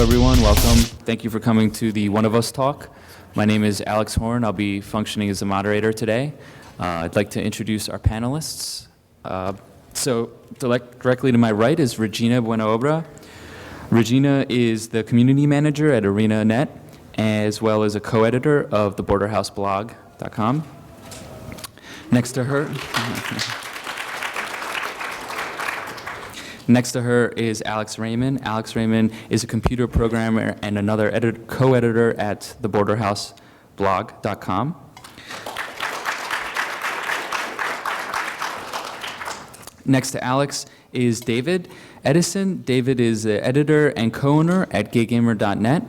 everyone. Welcome. Thank you for coming to the One of Us talk. My name is Alex Horn. I'll be functioning as the moderator today. I'd like to introduce our panelists. Directly to my right is Regina Buenoobra. Regina is the community manager at ArenaNet, as well as a co-editor of the Borderhouse Next to her is Alex Raymond. Alex Raymond is a computer programmer and another co-editor at the Borderhouse Next to Alex is David Edison. David is the editor and co-owner at GayGamer.net.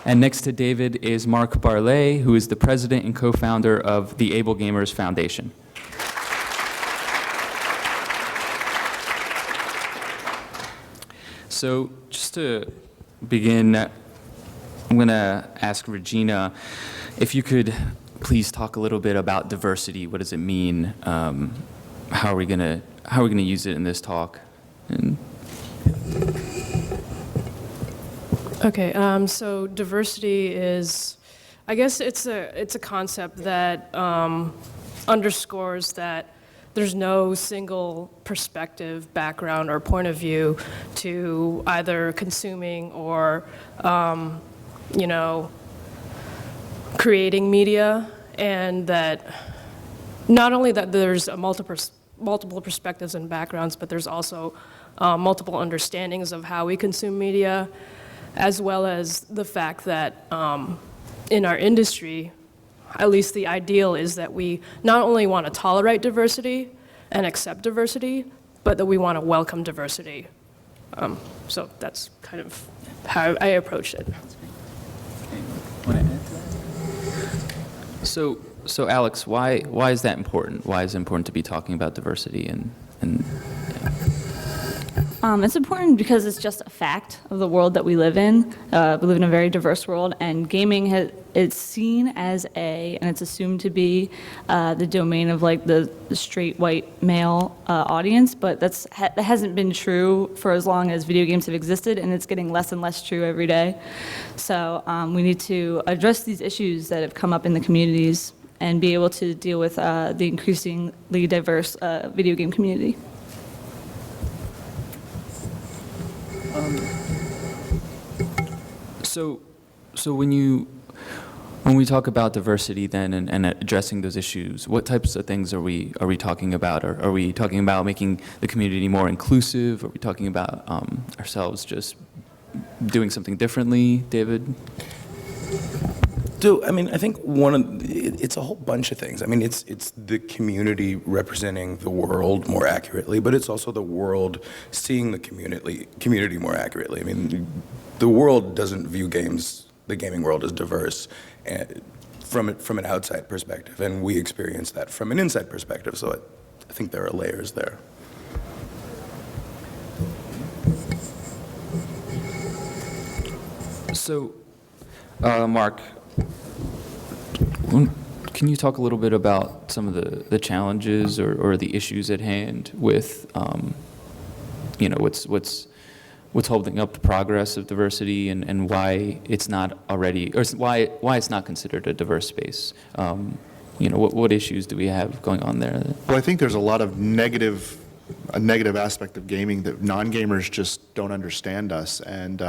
And next to David is Mark Barley, who is the president and co-founder of the AbleGamers Foundation. So just to begin, I'm going to ask Regina if you could please talk a little bit about diversity. What does it mean? How are we going to use it in this talk? Okay, so diversity is, I guess it's a concept that underscores that there's no single perspective, background, or point of view to either consuming or, creating media, and that not only that there's multiple perspectives and backgrounds, but there's also multiple understandings of how we consume media, as well as the fact that in our industry, at least the ideal is that we not only want to tolerate diversity and accept diversity, but that we want to welcome diversity. So that's kind of how I approach it. So Alex, why is that important? Why is it important to be talking about diversity and It's important because it's just a fact of the world that we live in. We live in a very diverse world, and gaming it's seen as and it's assumed to be the domain of like the straight white male audience, but that hasn't been true for as long as video games have existed, and it's getting less and less true every day. So we need to address these issues that have come up in the communities and be able to deal with the increasingly diverse video game community. So when we talk about diversity then and addressing those issues, what types of things are we talking about? Are we talking about making the community more inclusive? Are we talking about ourselves just doing something differently, David? I think it's a whole bunch of things. I mean, it's the community representing the world more accurately, but it's also the world seeing the community more accurately. I mean, the world doesn't view the gaming world as diverse from an outside perspective, and we experience that from an inside perspective. So I think there are layers there. So, Mark, can you talk a little bit about some of the challenges or the issues at hand with, what's holding up the progress of diversity and why it's not already, or why it's not considered a diverse space? What issues do we have going on there? Well, I think there's a lot of negative aspect of gaming that non-gamers just don't understand us. And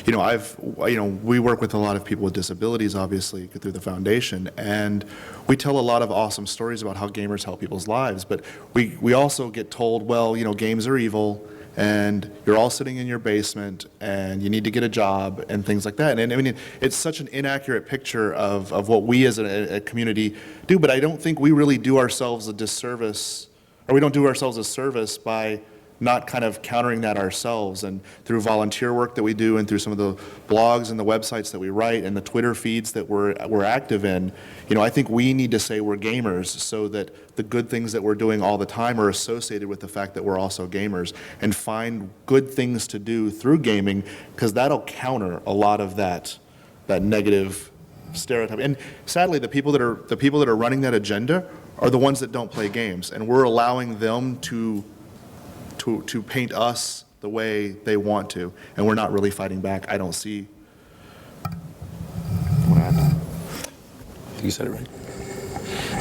we work with a lot of people with disabilities, obviously, through the foundation, and we tell a lot of awesome stories about how gamers help people's lives. But we also get told, well, games are evil, and you're all sitting in your basement, and you need to get a job, and things like that. And I mean, it's such an inaccurate picture of what we as a community do. But I don't think we really do ourselves a disservice, or we don't do ourselves a service by not kind of countering that ourselves, and through volunteer work that we do, and through some of the blogs and the websites that we write, and the Twitter feeds that we're active in. I think we need to say we're gamers, so that the good things that we're doing all the time are associated with the fact that we're also gamers, and find good things to do through gaming, because that'll counter a lot of that negative stereotype. And sadly, the people that are running that agenda are the ones that don't play games, and we're allowing them to to paint us the way they want to, and we're not really fighting back. I don't see. You said it right.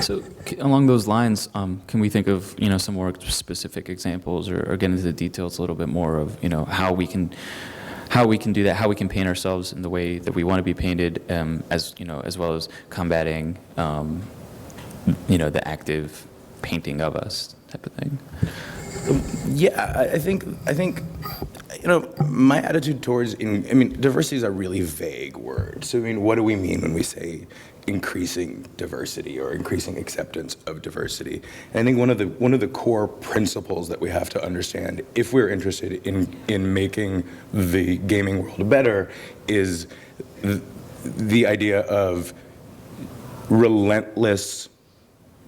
So along those lines, can we think of, some more specific examples or get into the details a little bit more of, how we can do that, how we can paint ourselves in the way that we want to be painted, as well as combating, the active painting of us type of thing. Yeah, I think my attitude towards, diversity is a really vague word. So, what do we mean when we say increasing diversity or increasing acceptance of diversity? And I think one of the core principles that we have to understand if we're interested in making the gaming world better is the idea of relentless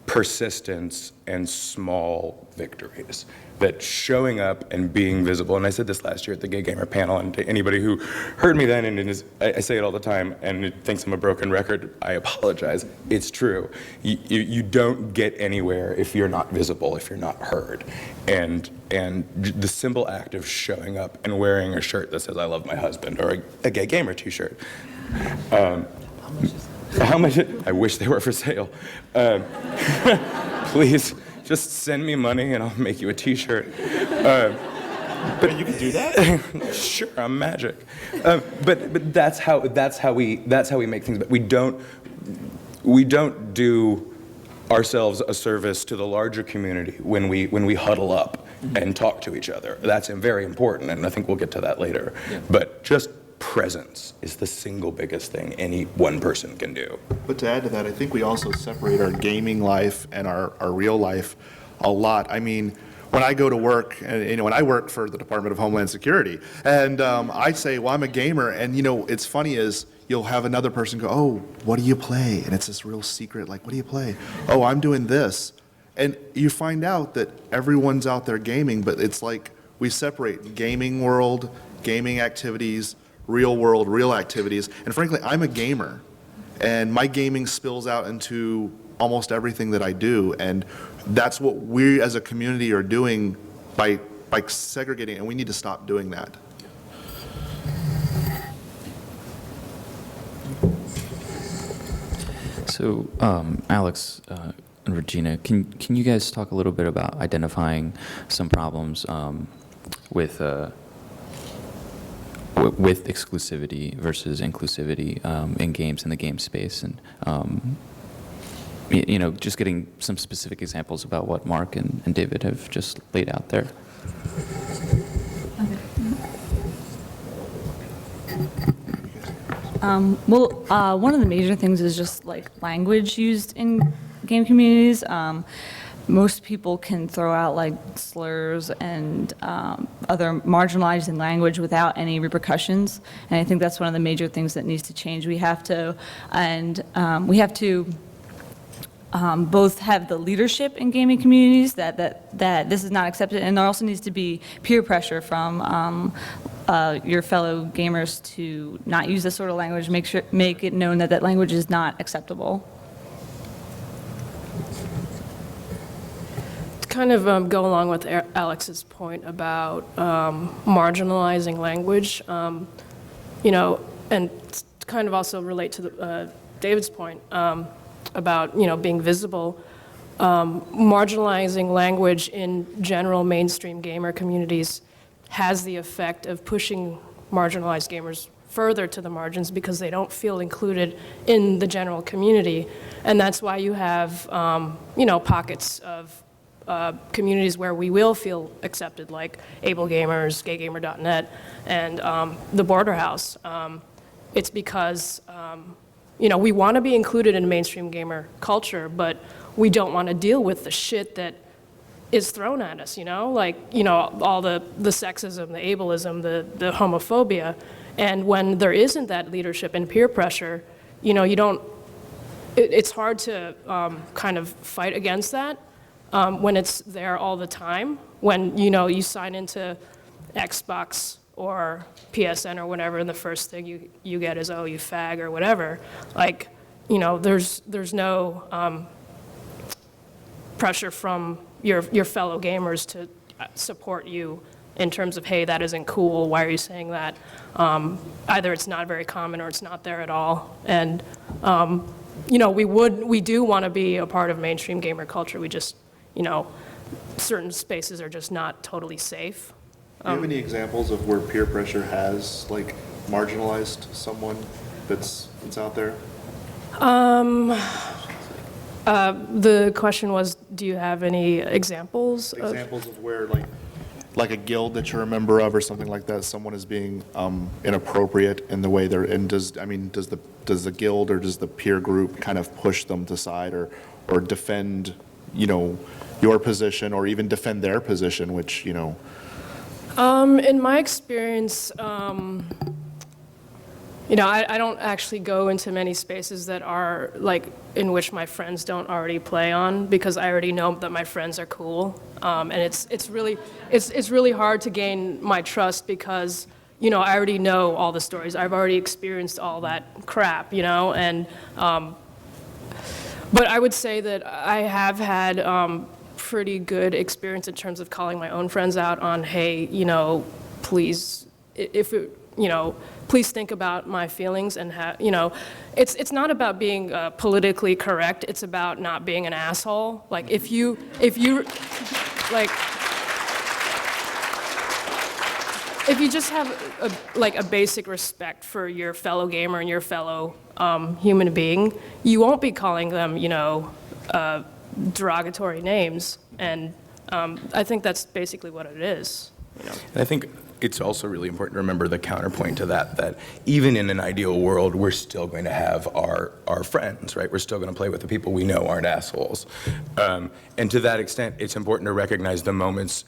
persistence and small victories. That showing up and being visible, and I said this last year at the Gay Gamer panel, and to anybody who heard me then, and I say it all the time, and it thinks I'm a broken record, I apologize. It's true. You don't get anywhere if you're not visible, if you're not heard. And the simple act of showing up and wearing a shirt that says, "I love my husband," or a Gay Gamer t-shirt. How much? I wish they were for sale. Please, just send me money and I'll make you a t-shirt. But You can do that? Sure, I'm magic. But that's how we make things. But we don't do ourselves a service to the larger community when we huddle up and talk to each other. That's very important, and I think we'll get to that later. Yeah. But just presence is the single biggest thing any one person can do. But to add to that, I think we also separate our gaming life and our real life a lot. I mean, when I go to work, and when I work for the Department of Homeland Security, and I say, well, I'm a gamer, and it's funny is you'll have another person go, oh, what do you play? And it's this real secret, like, what do you play? Oh, I'm doing this. And you find out that everyone's out there gaming, but it's like we separate gaming world, gaming activities, real world, real activities. And frankly, I'm a gamer, and my gaming spills out into almost everything that I do. And that's what we as a community are doing by segregating, and we need to stop doing that. So, Alex and Regina, can you guys talk a little bit about identifying some problems with exclusivity versus inclusivity in games in the game space, and just getting some specific examples about what Mark and David have just laid out there. One of the major things is just like language used in game communities. Most people can throw out like slurs and other marginalizing language without any repercussions, and I think that's one of the major things that needs to change. We have to both have the leadership in gaming communities that this is not accepted, and there also needs to be peer pressure from your fellow gamers to not use this sort of language. Make it known that language is not acceptable. Kind of go along with Alex's point about marginalizing language, and kind of also relate to David's point about being visible. Marginalizing language in general mainstream gamer communities has the effect of pushing marginalized gamers further to the margins because they don't feel included in the general community, and that's why you have pockets of communities where we will feel accepted, like AbleGamers, GayGamer.net, and the Borderhouse. It's because we want to be included in mainstream gamer culture, but we don't want to deal with the shit that is thrown at us, all the sexism, the ableism, the homophobia. And when there isn't that leadership and peer pressure, it's hard to kind of fight against that. When it's there all the time, when you sign into Xbox or PSN or whatever, and the first thing you get is, oh, you fag or whatever, there's no pressure from your fellow gamers to support you in terms of, hey, that isn't cool, why are you saying that? Either it's not very common or it's not there at all. And, you know, we do want to be a part of mainstream gamer culture. We just, you know, certain spaces are just not totally safe. Do you have any examples of where peer pressure has, like, marginalized someone that's out there? The question was, do you have any examples of? Examples of where, like a guild that you're a member of or something like that, someone is being inappropriate in the way they're, and does the guild or does the peer group kind of push them to side or defend, you know, your position or even defend their position, which, you know? In my experience, you know, I don't actually go into many spaces that are like in which my friends don't already play on, because I already know that my friends are cool, and it's really hard to gain my trust because, you know, I already know all the stories. I've already experienced all that crap, you know, and but I would say that I have had pretty good experience in terms of calling my own friends out on, hey, you know, please, you know, please think about my feelings and you know, it's not about being politically correct. It's about not being an asshole. Like if you like, if you just have a basic respect for your fellow gamer and your fellow human being, you won't be calling them, you know, derogatory names. And I think that's basically what it is. You know? And I think it's also really important to remember the counterpoint to that, that even in an ideal world, we're still going to have our friends, right? We're still going to play with the people we know aren't assholes. And to that extent, it's important to recognize the moments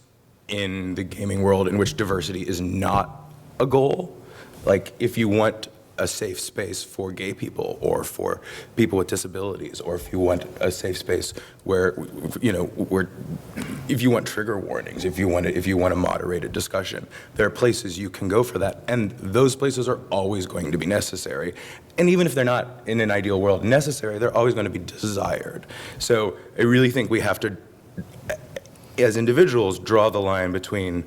in the gaming world in which diversity is not a goal. Like if you want a safe space for gay people or for people with disabilities, or if you want a safe space where, you know, where if you want trigger warnings, if you want a moderated discussion, there are places you can go for that, and those places are always going to be necessary. And even if they're not in an ideal world necessary, they're always going to be desired. So I really think we have to, as individuals, draw the line between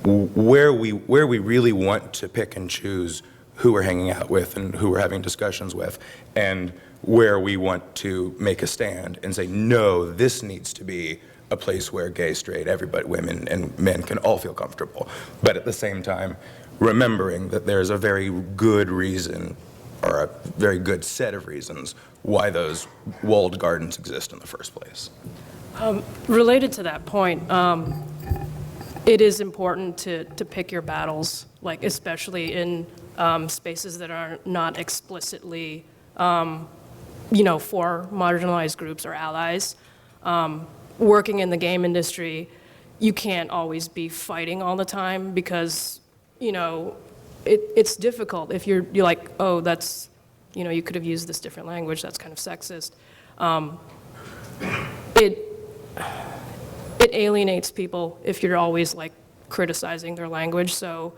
where we really want to pick and choose who we're hanging out with and who we're having discussions with, and where we want to make a stand and say, no, this needs to be a place where gay, straight, everybody, women and men can all feel comfortable. But at the same time, remembering that there's a very good reason, or a very good set of reasons, why those walled gardens exist in the first place. Related to that point, it is important to pick your battles, like especially in spaces that are not explicitly, you know, for marginalized groups or allies. Working in the game industry, you can't always be fighting all the time because, you know, it's difficult if you're like, oh, that's, you know, you could have used this different language, that's kind of sexist. It alienates people if you're always like criticizing their language. So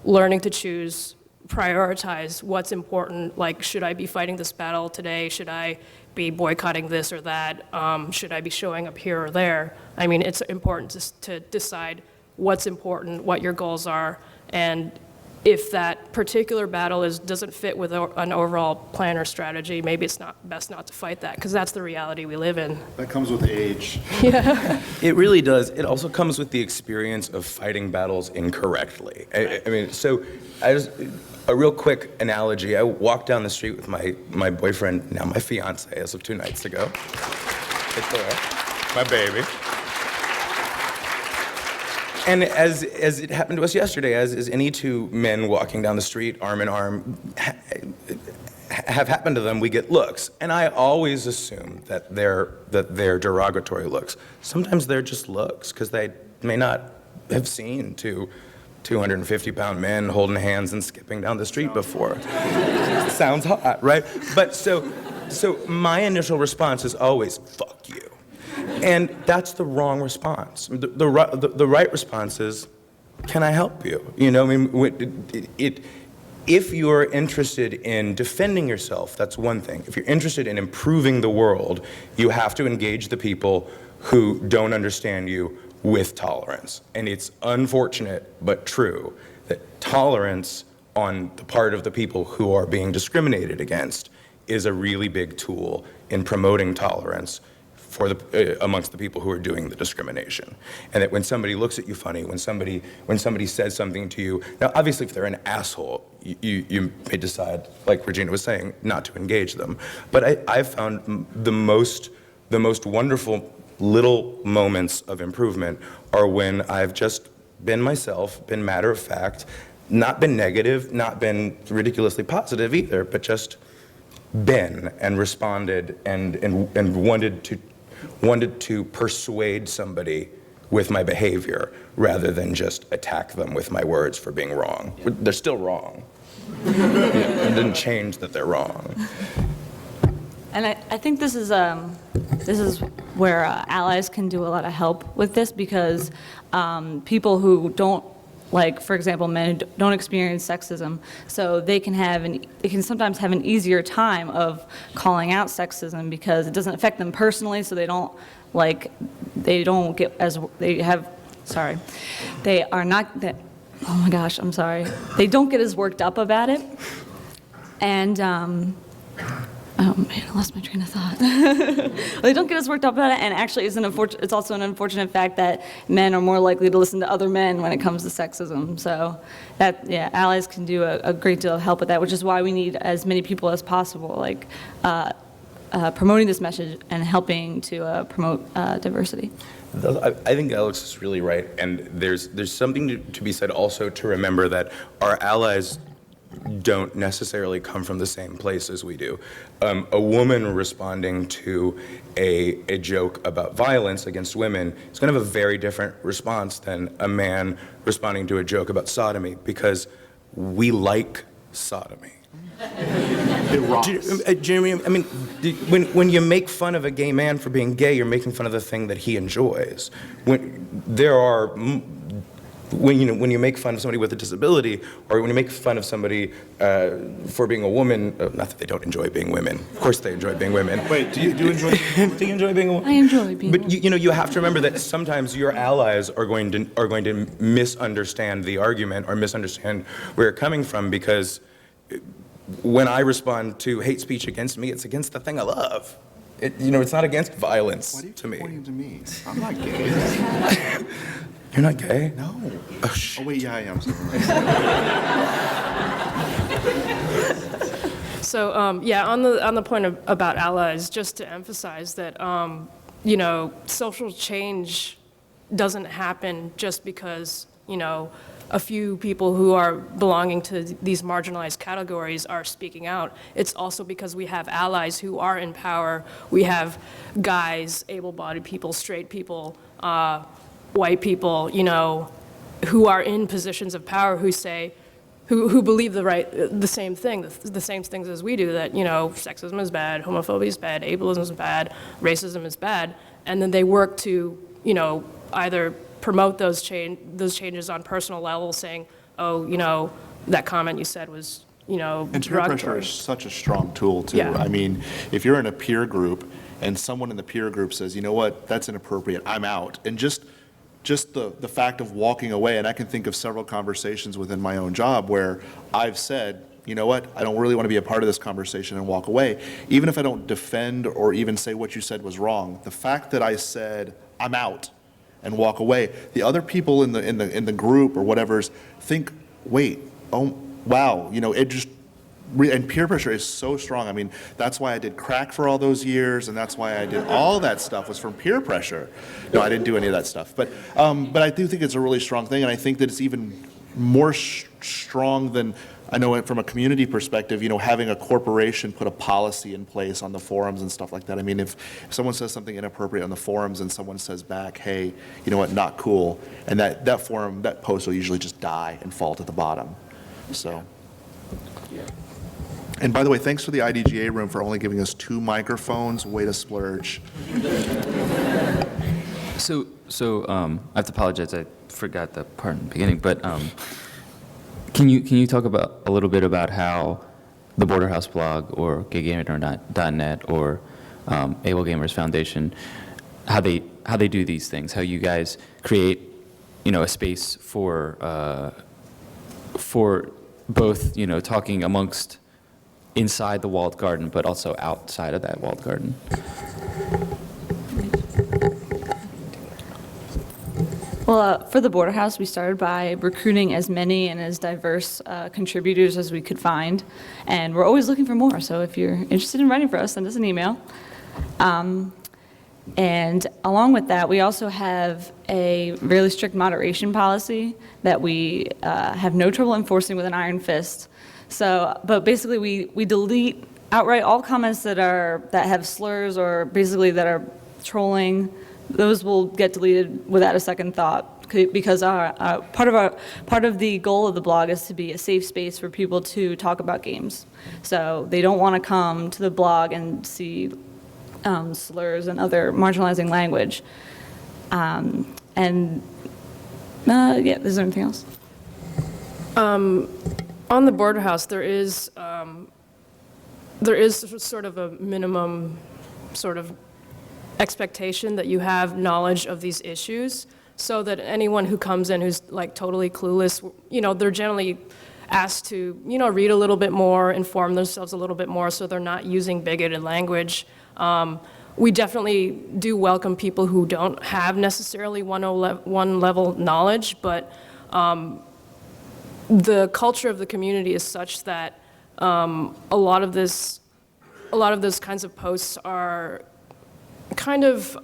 learning to choose, prioritize what's important, like should I be fighting this battle today? Should I be boycotting this or that? Should I be showing up here or there? I mean, it's important to decide what's important, what your goals are, and if that particular battle doesn't fit with an overall plan or strategy, maybe it's best not to fight that, because that's the reality we live in. That comes with age. Yeah. It really does. It also comes with the experience of fighting battles incorrectly. I mean, so a real quick analogy. I walked down the street with my boyfriend, now my fiance, as of 2 nights ago. Victoria, my baby. And as it happened to us yesterday, as any two men walking down the street, arm in arm, have happened to them, we get looks. And I always assume that they're derogatory looks. Sometimes they're just looks, because they may not have seen two 250-pound men holding hands and skipping down the street before. Sounds hot, right? But so my initial response is always, fuck you. And that's the wrong response. The right response is, can I help you? You know, I mean, if you're interested in defending yourself, that's one thing. If you're interested in improving the world, you have to engage the people who don't understand you with tolerance. And it's unfortunate but true that tolerance on the part of the people who are being discriminated against is a really big tool in promoting tolerance for amongst the people who are doing the discrimination. And that when somebody looks at you funny, when somebody says something to you, now obviously if they're an asshole, you may decide, like Regina was saying, not to engage them. But I've found the most wonderful little moments of improvement are when I've just been myself, been matter of fact, not been negative, not been ridiculously positive either, but just been and responded and wanted to persuade somebody with my behavior rather than just attack them with my words for being wrong. They're still wrong. It didn't change that they're wrong. And I think this is where allies can do a lot of help with this, because people who don't, like, for example, men who don't experience sexism, so they can sometimes have an easier time of calling out sexism because it doesn't affect them personally, so they don't get as worked up about it. And oh man, I lost my train of thought. They don't get as worked up about it, and actually it's also an unfortunate fact that men are more likely to listen to other men when it comes to sexism. So allies can do a great deal of help with that, which is why we need as many people as possible, like promoting this message and helping to promote diversity. I think Alex is really right, and there's something to be said also to remember that our allies don't necessarily come from the same place as we do. A woman responding to a joke about violence against women is going to have a very different response than a man responding to a joke about sodomy, because we like sodomy. It rocks. Jeremy, I mean, when you make fun of a gay man for being gay, you're making fun of the thing that he enjoys. When you make fun of somebody with a disability, or when you make fun of somebody for being a woman, not that they don't enjoy being women. Of course they enjoy being women. Wait, do you enjoy being a woman? Do you enjoy being a woman? I enjoy being But you have to remember that sometimes your allies are going to misunderstand the argument or misunderstand where you're coming from, because when I respond to hate speech against me, it's against the thing I love. It's not against violence Why do you to me. keep pointing to me? I'm not gay. You're not gay? No. Oh, shit. Oh, wait, yeah, I am. So, on the point about allies, just to emphasize that, social change doesn't happen just because, a few people who are belonging to these marginalized categories are speaking out. It's also because we have allies who are in power. We have guys, able-bodied people, straight people, white people, who are in positions of power who believe the same things as we do, that, sexism is bad, homophobia is bad, ableism is bad, racism is bad, and then they work to, either promote those changes on personal level, saying, oh, that comment you said was, And peer pressure is such a strong tool, too. Yeah. I mean, if you're in a peer group and someone in the peer group says, you know what, that's inappropriate, I'm out, and just the fact of walking away, and I can think of several conversations within my own job where I've said, you know what, I don't really want to be a part of this conversation and walk away. Even if I don't defend or even say what you said was wrong, the fact that I said, I'm out, and walk away, the other people in the group or whatever's think, wait, oh, wow, it just, and peer pressure is so strong. I mean, that's why I did crack for all those years, and that's why I did all that stuff was from peer pressure. No, I didn't do any of that stuff. But I do think it's a really strong thing, and I think that it's even more strong than, I know from a community perspective, having a corporation put a policy in place on the forums and stuff like that. I mean, if someone says something inappropriate on the forums and someone says back, hey, you know what, not cool, and that forum, that post will usually just die and fall to the bottom. So. And by the way, thanks for the IDGA room for only giving us 2 microphones. Way to splurge. So I have to apologize. I forgot the part in the beginning, but can you talk about a little bit about how the Borderhouse blog or GayGamer.net or AbleGamers Foundation how they do these things, how you guys create, a space for both, talking amongst inside the walled garden, but also outside of that walled garden. Well, for the Borderhouse, we started by recruiting as many and as diverse contributors as we could find, and we're always looking for more. So if you're interested in writing for us, send us an email. And along with that, we also have a really strict moderation policy that we have no trouble enforcing with an iron fist. So, but basically, we delete outright all comments that have slurs or basically that are trolling. Those will get deleted without a second thought, because part of the goal of the blog is to be a safe space for people to talk about games. So they don't want to come to the blog and see slurs and other marginalizing language. Yeah, is there anything else? On the Borderhouse, there is sort of a minimum sort of expectation that you have knowledge of these issues, so that anyone who comes in who's like totally clueless, they're generally asked to, read a little bit more, inform themselves a little bit more, so they're not using bigoted language. We definitely do welcome people who don't have necessarily one level knowledge, but the culture of the community is such that a lot of those kinds of posts are kind of,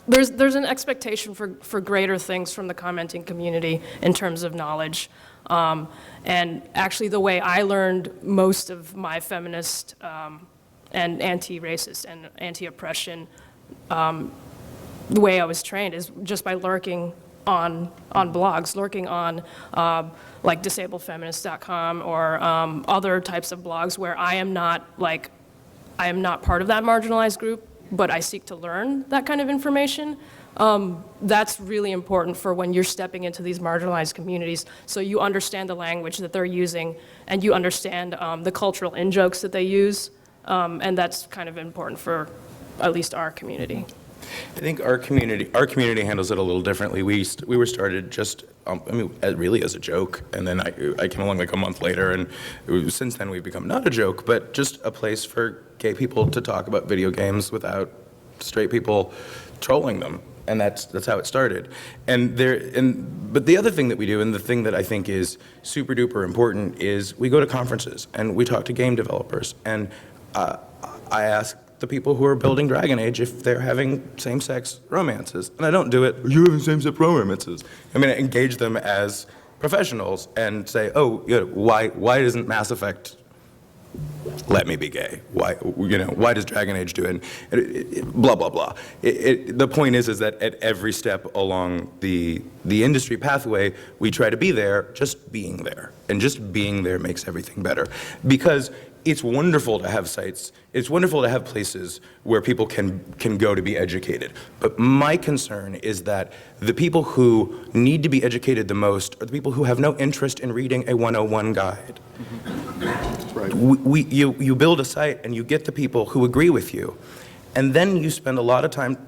there's an expectation for greater things from the commenting community in terms of knowledge. And actually the way I learned most of my feminist and anti-racist and anti-oppression, the way I was trained is just by lurking on blogs, lurking on like disabledfeminist.com or other types of blogs where I am not part of that marginalized group, but I seek to learn that kind of information. That's really important for when you're stepping into these marginalized communities, so you understand the language that they're using and you understand the cultural in-jokes that they use, and that's kind of important for at least our community. I think our community handles it a little differently. We were started just, really as a joke, and then I came along like a month later, and since then we've become not a joke, but just a place for gay people to talk about video games without straight people trolling them, and that's how it started. But the other thing that we do, and the thing that I think is super duper important, is we go to conferences and we talk to game developers, and I ask the people who are building Dragon Age if they're having same-sex romances. And I don't do it, you're having same-sex romances. I mean, I engage them as professionals and say, oh, why doesn't Mass Effect let me be gay? Why does Dragon Age do it? Blah, blah, blah. The point is that at every step along the industry pathway, we try to be there, just being there. And just being there makes everything better. Because it's wonderful to have sites, it's wonderful to have places where people can go to be educated. But my concern is that the people who need to be educated the most are the people who have no interest in reading a 101 guide. Right. You build a site and you get the people who agree with you, and then you spend a lot of time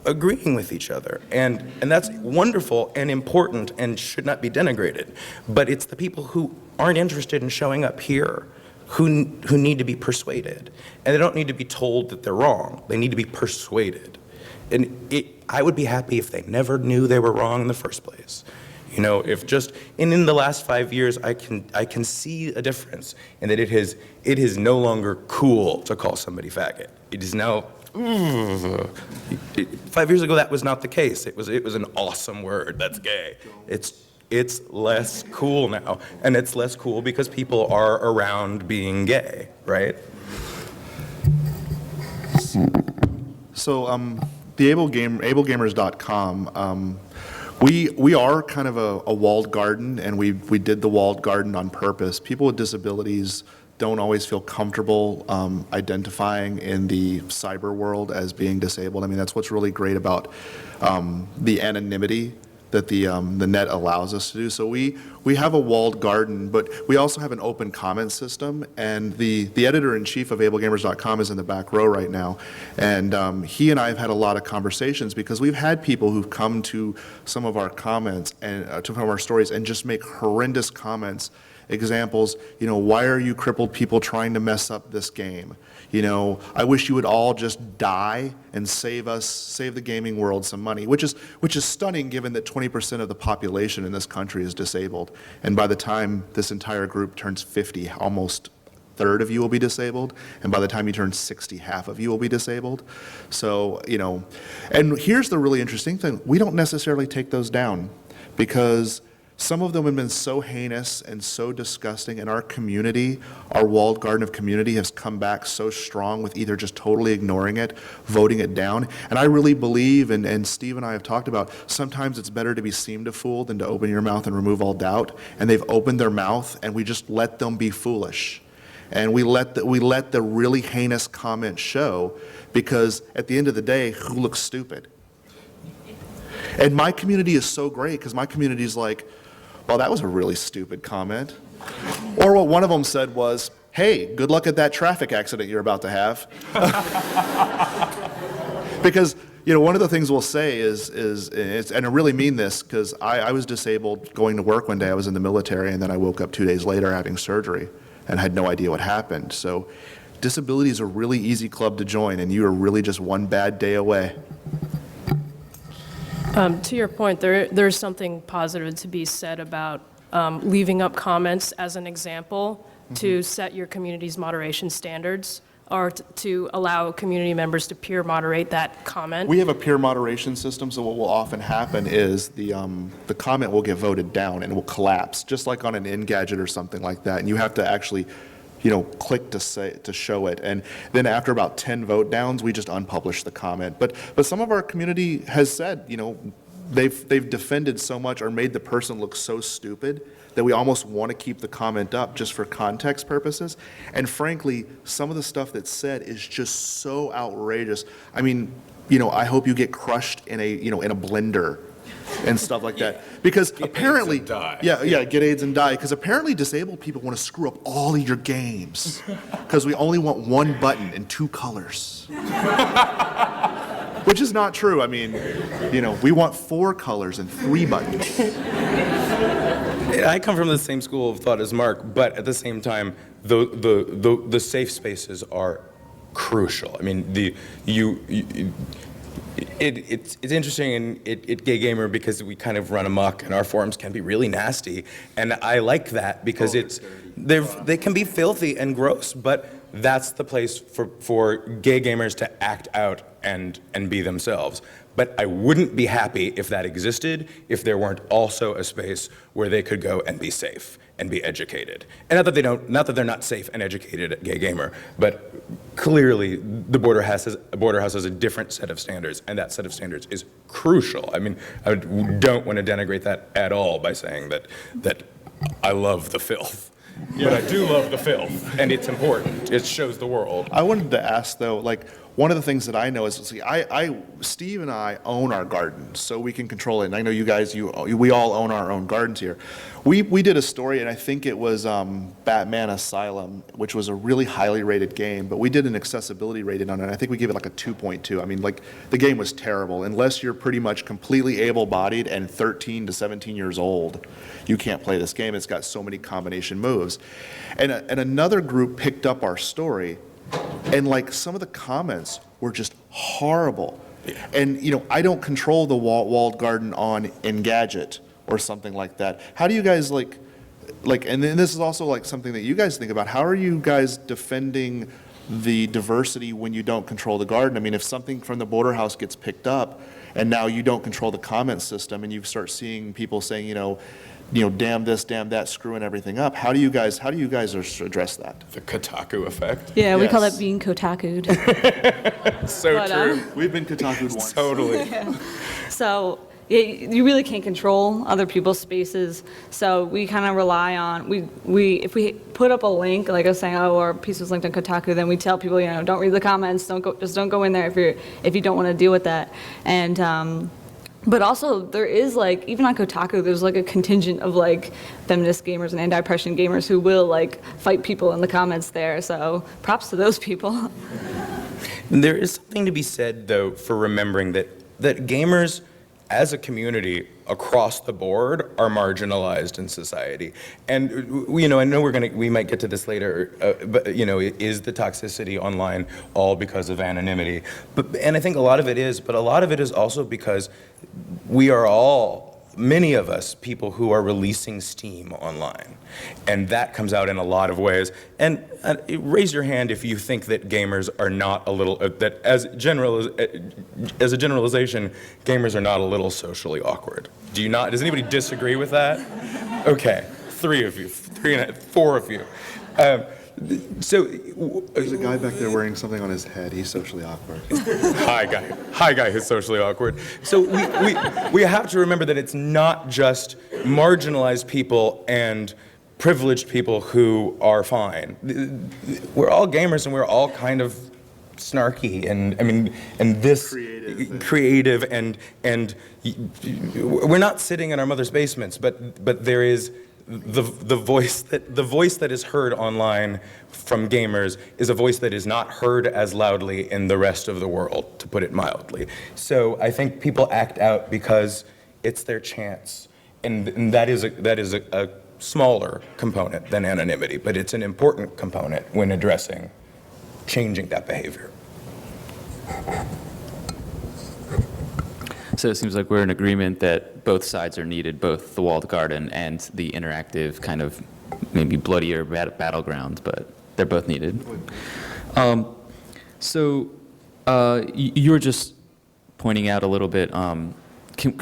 agreeing with each other. And that's wonderful and important and should not be denigrated. But it's the people who aren't interested in showing up here who need to be persuaded. And they don't need to be told that they're wrong. They need to be persuaded. And I would be happy if they never knew they were wrong in the first place. If just, and in the last 5 years, I can see a difference in that it is no longer cool to call somebody faggot. It is now, 5 years ago, that was not the case. It was an awesome word, that's gay. It's less cool now, and it's less cool because people are around being gay, right? So the AbleGamers.com, we are kind of a walled garden, and we did the walled garden on purpose. People with disabilities don't always feel comfortable identifying in the cyber world as being disabled. I mean, that's what's really great about the anonymity that the net allows us to do. So we have a walled garden, but we also have an open comment system, and the editor-in-chief of AbleGamers.com is in the back row right now, and he and I have had a lot of conversations because we've had people who've come to some of our comments and to some of our stories and just make horrendous comments. Examples, why are you crippled people trying to mess up this game? I wish you would all just die and save the gaming world some money, which is stunning given that 20% of the population in this country is disabled. And by the time this entire group turns 50, almost a third of you will be disabled. And by the time you turn 60, half of you will be disabled. So, and here's the really interesting thing. We don't necessarily take those down because some of them have been so heinous and so disgusting, and our community, our walled garden of community, has come back so strong with either just totally ignoring it, voting it down. And I really believe, and Steve and I have talked about, sometimes it's better to be seen to fool than to open your mouth and remove all doubt. And they've opened their mouth, and we just let them be foolish. And we let the really heinous comments show, because at the end of the day, who looks stupid? And my community is so great, because my community is like, well, that was a really stupid comment. Or what one of them said was, hey, good luck at that traffic accident you're about to have. Because, one of the things we'll say is and I really mean this, because I was disabled going to work one day. I was in the military, and then I woke up 2 days later having surgery and had no idea what happened. So disability is a really easy club to join, and you are really just one bad day away. To your point, there's something positive to be said about leaving up comments as an example to set your community's moderation standards, or to allow community members to peer moderate that comment. We have a peer moderation system, so what will often happen is the comment will get voted down and it will collapse, just like on an Engadget or something like that, and you have to actually click to show it. And then after about 10 vote downs, we just unpublish the comment. But some of our community has said, they've defended so much or made the person look so stupid that we almost want to keep the comment up just for context purposes. And frankly, some of the stuff that's said is just so outrageous. I mean, I hope you get crushed in a blender and stuff like that. Because apparently, AIDS and die. Yeah, get AIDS and die. Because apparently disabled people want to screw up all of your games. Because we only want one button and 2 colors. Which is not true. I mean, we want 4 colors and 3 buttons. I come from the same school of thought as Mark, but at the same time, the safe spaces are crucial. I mean, it's interesting at Gay Gamer because we kind of run amok and our forums can be really nasty, and I like that because they can be filthy and gross, but that's the place for gay gamers to act out and be themselves. But I wouldn't be happy if that existed if there weren't also a space where they could go and be safe and be educated. And not that they're not safe and educated at Gay Gamer, but clearly the Borderhouse has a different set of standards, and that set of standards is crucial. I mean, I don't want to denigrate that at all by saying that I love the filth. Yeah. But I do love the filth, and it's important. It shows the world. I wanted to ask, though, one of the things that I know is, Steve and I own our gardens, so we can control it. And I know you guys, we all own our own gardens here. We did a story, and I think it was Batman Asylum, which was a really highly rated game, but we did an accessibility rating on it, and I think we gave it a 2.2. I mean, the game was terrible. Unless you're pretty much completely able-bodied and 13 to 17 years old, you can't play this game. It's got so many combination moves. And another group picked up our story, and some of the comments were just horrible. Yeah. And I don't control the walled garden on Engadget or something like that. How do you guys and then this is also something that you guys think about. How are you guys defending the diversity when you don't control the garden? I mean, if something from the Borderhouse gets picked up and now you don't control the comment system and you start seeing people saying, damn this, damn that, screwing everything up. How do you guys address that? The Kotaku effect. Yeah, we call it being Kotaku'd. So true. We've been Kotaku'd once. Totally. Yeah. So you really can't control other people's spaces. So we kind of rely on, if we put up a link, like I was saying, our piece was linked on Kotaku, then we tell people, don't read the comments, don't go in there if you don't want to deal with that. And But also, there is like, even on Kotaku, there's like a contingent of like feminist gamers and anti-oppression gamers who will like fight people in the comments there. So props to those people. There is something to be said, though, for remembering that gamers as a community across the board are marginalized in society. And, you know, I know we might get to this later, but, you know, is the toxicity online all because of anonymity? And I think a lot of it is, but a lot of it is also because we are all, many of us, people who are releasing steam online. And that comes out in a lot of ways. And raise your hand if you think that gamers are not a little, that as a generalization, gamers are not a little socially awkward. Do you not? Does anybody disagree with that? Okay, 3 of you, 4 of you. So There's a guy back there wearing something on his head. He's socially awkward. Hi guy who's socially awkward. So we have to remember that it's not just marginalized people and privileged people who are fine. We're all gamers and we're all kind of snarky and this creative and we're not sitting in our mother's basements, but there is the voice that is heard online from gamers is a voice that is not heard as loudly in the rest of the world, to put it mildly. So I think people act out because it's their chance, and that is a smaller component than anonymity, but it's an important component when addressing changing that behavior. So it seems like we're in agreement that both sides are needed, both the walled garden and the interactive kind of maybe bloodier battlegrounds, but they're both needed. You were just pointing out a little bit, can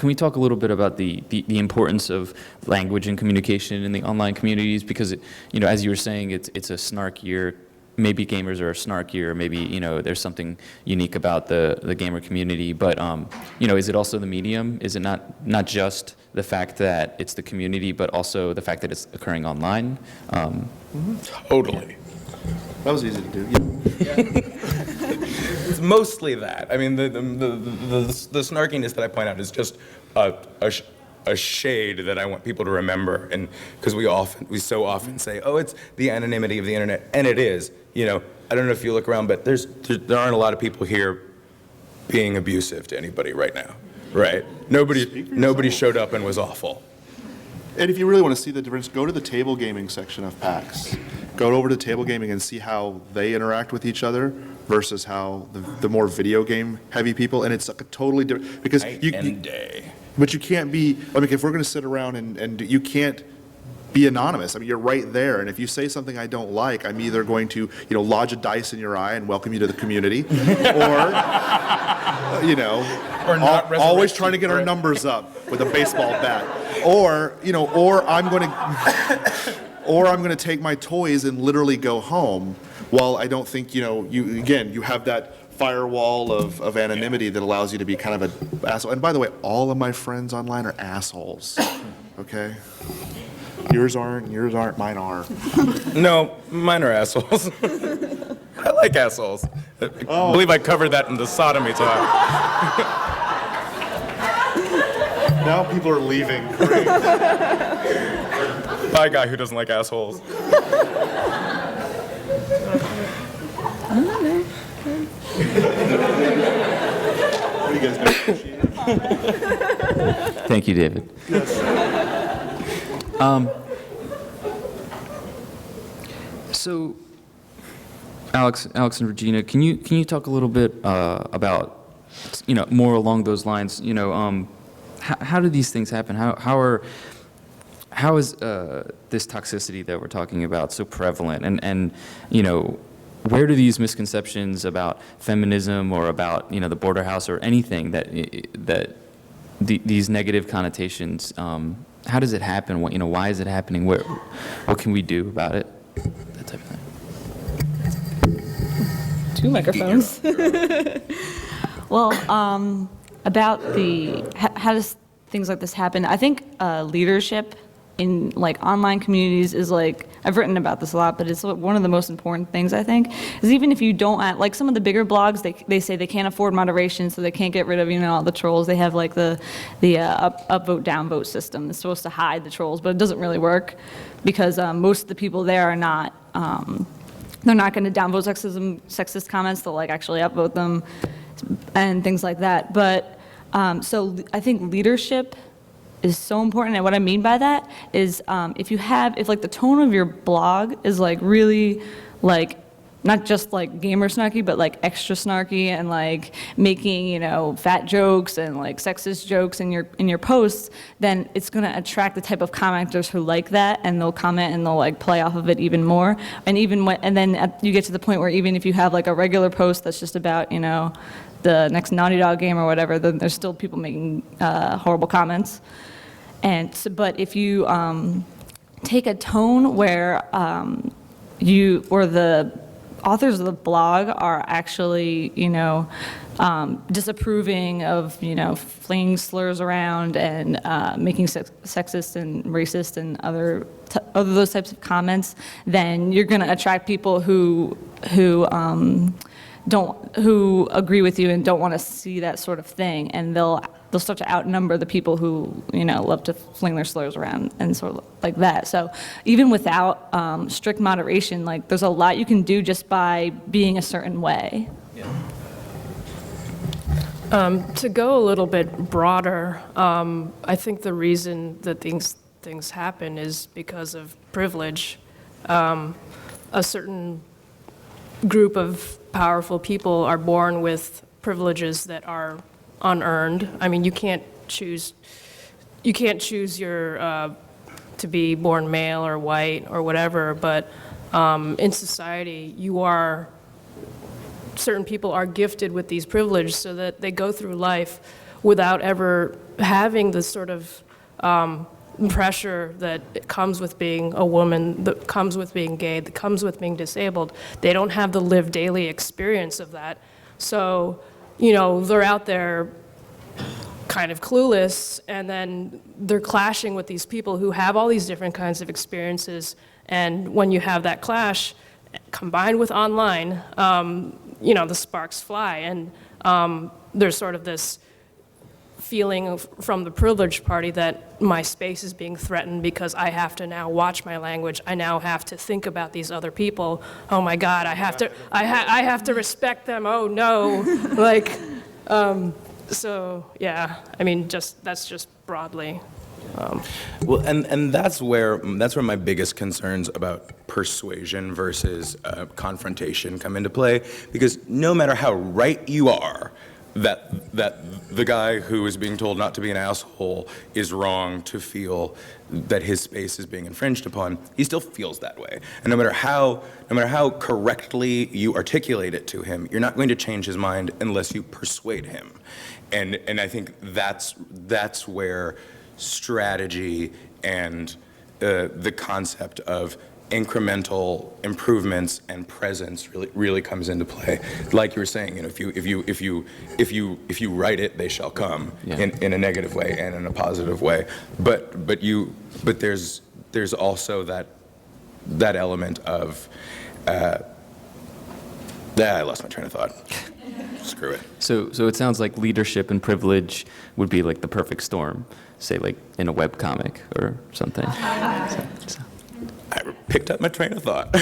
we talk a little bit about the importance of language and communication in the online communities? Because, as you were saying, it's a snarkier, maybe gamers are snarkier, maybe, there's something unique about the gamer community, but, is it also the medium? Is it not just the fact that it's the community, but also the fact that it's occurring online? Totally. That was easy to do. Yeah. It's mostly that. I mean, the snarkiness that I point out is just a shade that I want people to remember, and because we so often say, oh, it's the anonymity of the internet, and it is. I don't know if you look around, but there aren't a lot of people here being abusive to anybody right now, right? Nobody showed up and was awful. And if you really want to see the difference, go to the table gaming section of PAX. Go over to table gaming and see how they interact with each other versus how the more video game heavy people, and it's like a totally different, because but you can't be, if we're going to sit around and you can't be anonymous. you're right there, and if you say something I don't like, I'm either going to, lodge a dice in your eye and welcome you to the community, or, always trying to get our numbers up with a baseball bat, or I'm going to take my toys and literally go home. While I don't think, you have that firewall of anonymity that allows you to be kind of an asshole. And by the way, all of my friends online are assholes, okay? Yours aren't, mine are. No, mine are assholes. I like assholes. I believe I covered that in the sodomy talk. Now people are leaving. Great. Bye, guy who doesn't like assholes. What do you guys appreciate? Thank you, David. So, Alex and Regina, can you talk a little bit about, more along those lines? How do these things happen? How is this toxicity that we're talking about so prevalent? And where do these misconceptions about feminism or about the Borderhouse or anything that these negative connotations? How does it happen? Why is it happening? What can we do about it? That type of thing. 2 microphones. Well, about how does things like this happen? I think leadership in online communities is I've written about this a lot, but it's one of the most important things, I think, is even if you don't, like some of the bigger blogs, they say they can't afford moderation, so they can't get rid of, all the trolls. They have like the upvote, downvote system. It's supposed to hide the trolls, but it doesn't really work because most of the people there are not, they're not going to downvote sexist comments. They'll like actually upvote them and things like that. But so I think leadership is so important, and what I mean by that is if like the tone of your blog is like really like not just like gamer snarky, but like extra snarky and like making fat jokes and like sexist jokes in your posts, then it's going to attract the type of commenters who like that, and they'll comment and they'll like play off of it even more. And then you get to the point where even if you have like a regular post that's just about the next Naughty Dog game or whatever, then there's still people making horrible comments. And so, but if you take a tone where the authors of the blog are actually, disapproving of, flinging slurs around and making sexist and racist and other those types of comments, then you're going to attract people who agree with you and don't want to see that sort of thing, and they'll start to outnumber the people who love to fling their slurs around and sort of like that. So even without strict moderation, like there's a lot you can do just by being a certain way. To go a little bit broader, I think the reason that things happen is because of privilege. A certain group of powerful people are born with privileges that are unearned. I mean, you can't choose your to be born male or white or whatever, but in society, certain people are gifted with these privileges so that they go through life without ever having the sort of pressure that comes with being a woman, that comes with being gay, that comes with being disabled. They don't have the lived daily experience of that. So, they're out there kind of clueless, and then they're clashing with these people who have all these different kinds of experiences. And when you have that clash combined with online, the sparks fly, and there's sort of this feeling from the privileged party that my space is being threatened because I have to now watch my language. I now have to think about these other people. Oh my God, I have to respect them. Oh no, so yeah. I mean, that's just broadly. Well, and that's where my biggest concerns about persuasion versus confrontation come into play, because no matter how right you are, that the guy who is being told not to be an asshole is wrong to feel that his space is being infringed upon, he still feels that way. And no matter how correctly you articulate it to him, you're not going to change his mind unless you persuade him. And I think that's where strategy and the concept of incremental improvements and presence really comes into play. Like you were saying, if you write it, they shall come, in a negative way and in a positive way. But there's also that element of I lost my train of thought. Screw it. So it sounds like leadership and privilege would be like the perfect storm, say like in a webcomic or something. So. I picked up my train of thought.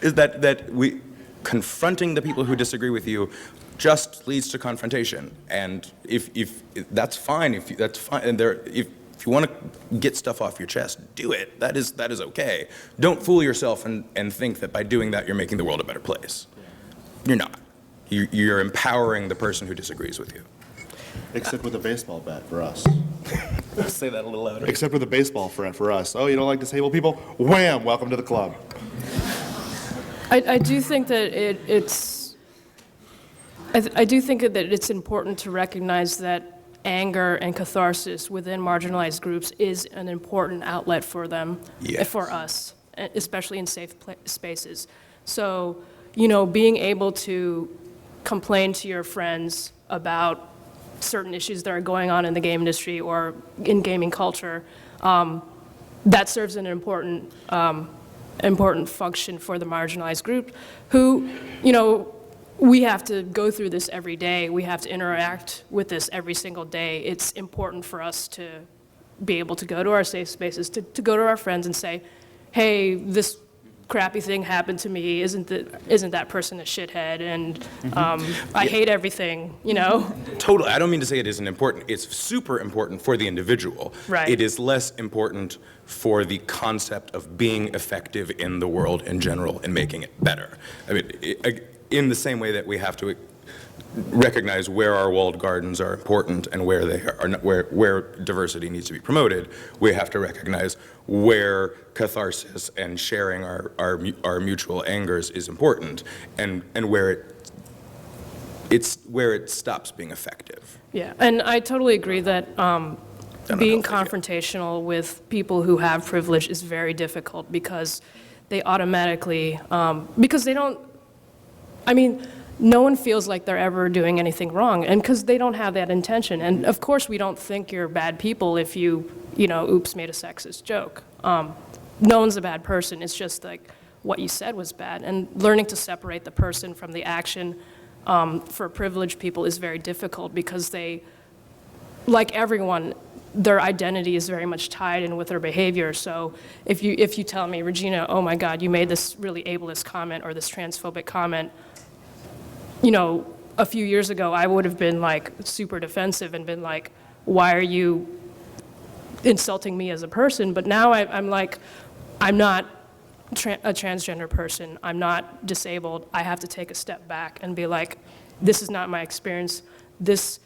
Is that we confronting the people who disagree with you just leads to confrontation, and if that's fine, if you want to get stuff off your chest, do it. That is okay. Don't fool yourself and think that by doing that you're making the world a better place. You're not. You're empowering the person who disagrees with you. Except with a baseball bat for us. Say that a little louder. Except with a baseball for us. Oh, you don't like disabled people? Wham! Welcome to the club. I do think that I do think that it's important to recognize that anger and catharsis within marginalized groups is an important outlet for them, for us, especially in safe spaces. So, being able to complain to your friends about certain issues that are going on in the game industry or in gaming culture that serves an important function for the marginalized group who, we have to go through this every day. We have to interact with this every single day. It's important for us to be able to go to our safe spaces, to go to our friends and say, hey, this crappy thing happened to me. Isn't that person a shithead? And I hate everything, Totally. I don't mean to say it isn't important. It's super important for the individual. Right. It is less important for the concept of being effective in the world in general and making it better. I mean, in the same way that we have to recognize where our walled gardens are important and where they are not, where diversity needs to be promoted, we have to recognize where catharsis and sharing our mutual angers is important, and where it stops being effective. Yeah, and I totally agree that being know. confrontational with people who have privilege is very difficult because they automatically, because they don't, no one feels like they're ever doing anything wrong, and because they don't have that intention. And of course, we don't think you're bad people if you oops, made a sexist joke. No one's a bad person. It's just like what you said was bad. And learning to separate the person from the action for privileged people is very difficult because they, like everyone, their identity is very much tied in with their behavior. So if you tell me, Regina, oh my God, you made this really ableist comment or this transphobic comment, a few years ago, I would have been like super defensive and been like, why are you insulting me as a person? But now I'm like, I'm not a transgender person. I'm not disabled. I have to take a step back and be like, this is not my experience. This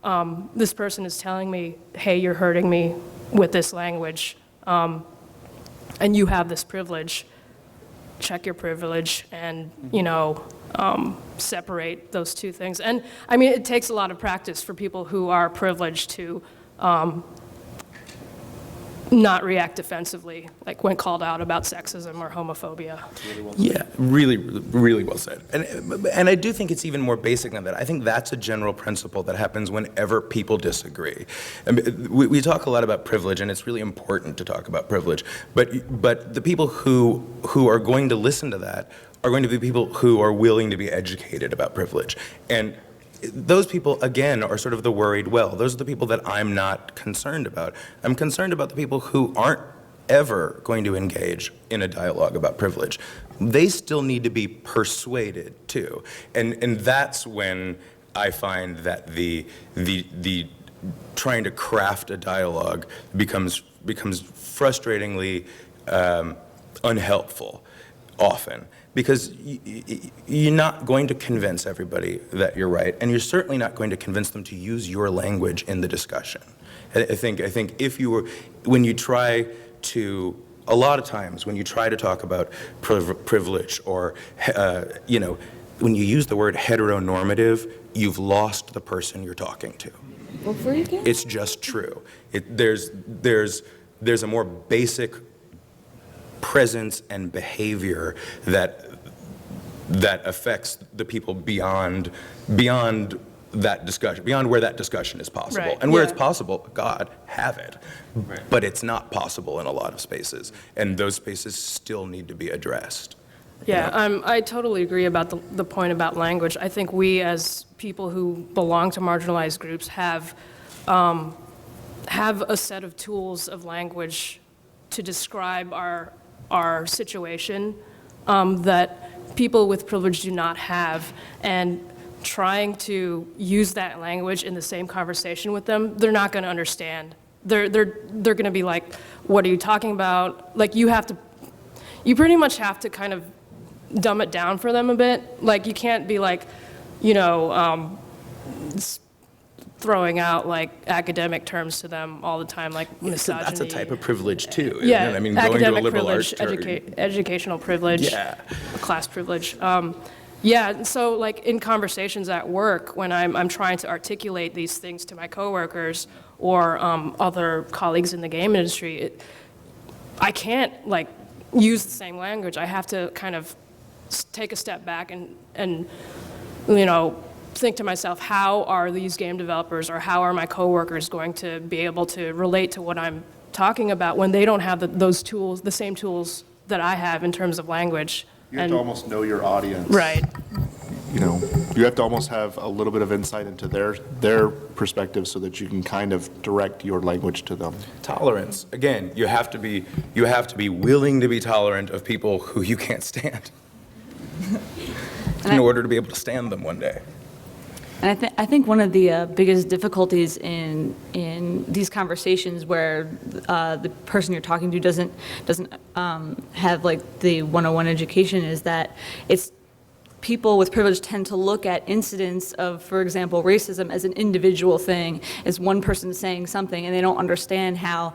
person is telling me, hey, you're hurting me with this language, and you have this privilege. Check your privilege and, separate those two things. And it takes a lot of practice for people who are privileged to not react defensively, like when called out about sexism or homophobia. Yeah, really, really well said. And I do think it's even more basic than that. I think that's a general principle that happens whenever people disagree. We talk a lot about privilege, and it's really important to talk about privilege. But the people who are going to listen to that are going to be people who are willing to be educated about privilege. And those people, again, are sort of the worried well. Those are the people that I'm not concerned about. I'm concerned about the people who aren't ever going to engage in a dialogue about privilege. They still need to be persuaded too. And that's when I find that the trying to craft a dialogue becomes frustratingly unhelpful often. Because you're not going to convince everybody that you're right, and you're certainly not going to convince them to use your language in the discussion. I think when you try to, a lot of times when you try to talk about privilege or, when you use the word heteronormative, you've lost the person you're talking to. It's just true. There's a more basic presence and behavior that affects the people beyond that discussion, beyond where that discussion is possible. Right, and where yeah. it's possible, God, have it. Right. But it's not possible in a lot of spaces, and those spaces still need to be addressed. Yeah, I totally agree about the point about language. I think we as people who belong to marginalized groups have a set of tools of language to describe our situation that people with privilege do not have, and trying to use that language in the same conversation with them, they're not going to understand. They're going to be like, what are you talking about? Like you pretty much have to kind of dumb it down for them a bit. Like you can't be like, throwing out like academic terms to them all the time, like misogyny. That's a type of privilege too, isn't Yeah, it? I mean, academic going to a liberal privilege, arts educational privilege, Yeah. class privilege. Yeah, so like in conversations at work, when I'm trying to articulate these things to my coworkers or other colleagues in the game industry, I can't like use the same language. I have to kind of take a step back and think to myself, how are these game developers or how are my coworkers going to be able to relate to what I'm talking about when they don't have those tools, the same tools that I have in terms of language. You have to almost know your audience. Right. You know, you have to almost have a little bit of insight into their perspective so that you can kind of direct your language to them. Tolerance. Again, you have to be willing to be tolerant of people who you can't stand in order to be able to stand them one day. And I think one of the biggest difficulties in these conversations where the person you're talking to doesn't have like the 101 education is that it's people with privilege tend to look at incidents of, for example, racism as an individual thing, as one person saying something, and they don't understand how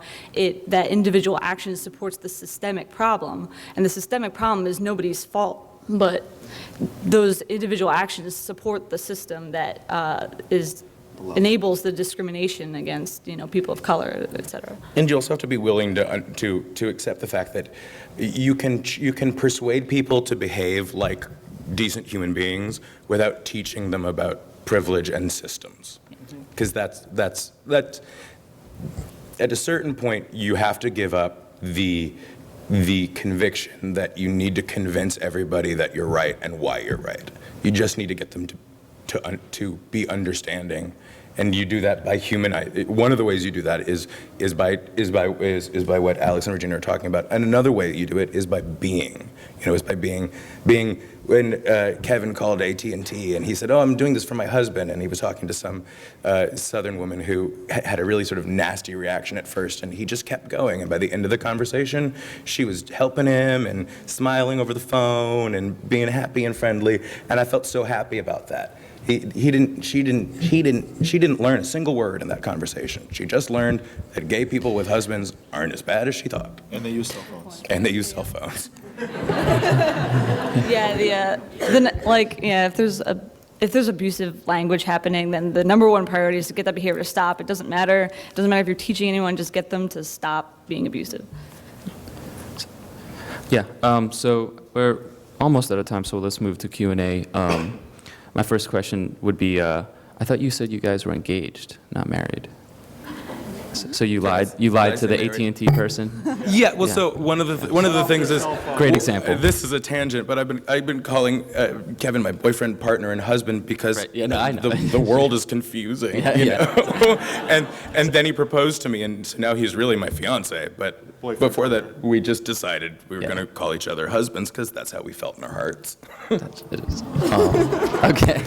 that individual action supports the systemic problem. And the systemic problem is nobody's fault, but those individual actions support the system that enables the discrimination against, people of color, et cetera. And you also have to be willing to accept the fact that you can persuade people to behave like decent human beings without teaching them about privilege and systems. Because that's at a certain point you have to give up the conviction that you need to convince everybody that you're right and why you're right. You just need to get them to be understanding, and you do that by one of the ways you do that is by what Alex and Regina are talking about, and another way you do it is by being. Is by being. When Kevin called AT&T and he said, "Oh, I'm doing this for my husband," and he was talking to some Southern woman who had a really sort of nasty reaction at first, and he just kept going. And by the end of the conversation, she was helping him and smiling over the phone and being happy and friendly, and I felt so happy about that. She didn't learn a single word in that conversation. She just learned that gay people with husbands aren't as bad as she thought. And they use cell phones. And they use cell phones. Yeah, if there's abusive language happening, then the number one priority is to get that behavior to stop. It doesn't matter if you're teaching anyone, just get them to stop being abusive. Yeah, so we're almost out of time, so let's move to Q&A. My first question would be, I thought you said you guys were engaged, not married. So you lied to the AT&T person? Yeah, well, so one of the things is Great example. This is a tangent, but I've been calling Kevin my boyfriend, partner, and husband because Right. Yeah, no, I know. the world is confusing. Yeah, you yeah. know? And then he proposed to me, and so now he's really my fiance. But before that, we just decided we were Yeah. going to call each other husbands because that's how we felt in our hearts. It is. Okay.